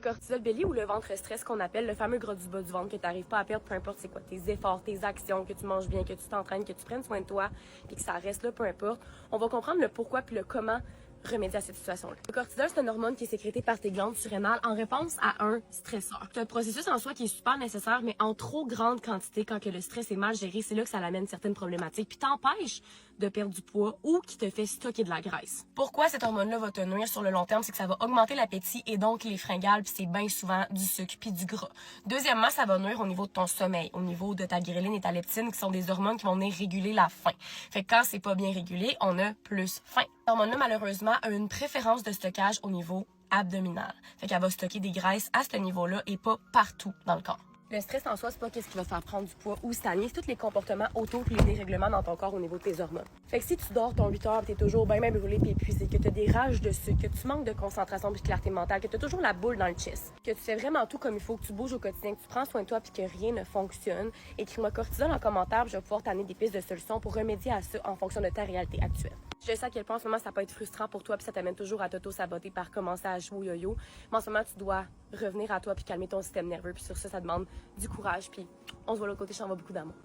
Cortisol belly ou le ventre stress qu'on appelle le fameux gras du bas du ventre que tu n'arrives pas à perdre, peu importe c'est quoi tes efforts, tes actions, que tu manges bien, que tu t'entraînes, que tu prennes soin de toi, puis que ça reste là, peu importe. On va comprendre le pourquoi puis le comment remédier à cette situation-là. Le cortisol, c'est une hormone qui est sécrétée par tes glandes surrénales en réponse à un stresseur. C'est un processus en soi qui est super nécessaire, mais en trop grande quantité, quand que le stress est mal géré, c'est là que ça amène certaines problématiques, puis t'empêche de perdre du poids ou qui te fait stocker de la graisse. Pourquoi cette hormone-là va te nuire sur le long terme, c'est que ça va augmenter l'appétit et donc les fringales, puis c'est bien souvent du sucre puis du gras. Deuxièmement, ça va nuire au niveau de ton sommeil, au niveau de ta ghrelin et ta leptine, qui sont des hormones qui vont venir réguler la faim. Fait que quand c'est pas bien régulé, on a plus faim. Cette hormone-là, malheureusement, a une préférence de stockage au niveau abdominal. Fait qu'elle va stocker des graisses à ce niveau-là et pas partout dans le corps. Le stress en soi, c'est pas qu'est-ce qui va faire prendre du poids ou stagner, c'est tous les comportements autour et les dérèglements dans ton corps au niveau de tes hormones. Fait que si tu dors ton 8 heures, t'es toujours bien brûlé puis épuisé, que t'as des rages de sucre, que tu manques de concentration puis de clarté mentale, que t'as toujours la boule dans le chest, que tu fais vraiment tout comme il faut, que tu bouges au quotidien, que tu prends soin de toi puis que rien ne fonctionne, écris-moi cortisol en commentaire, puis je vais pouvoir t'amener des pistes de solutions pour remédier à ça en fonction de ta réalité actuelle. Je sais à quel point en ce moment ça peut être frustrant pour toi puis ça t'amène toujours à t'auto-saboter par commencer à jouer au yo-yo. Mais en ce moment, tu dois revenir à toi puis calmer ton système nerveux. Puis sur ça, ça demande du courage. Puis on se voit de l'autre côté, je t'envoie beaucoup d'amour.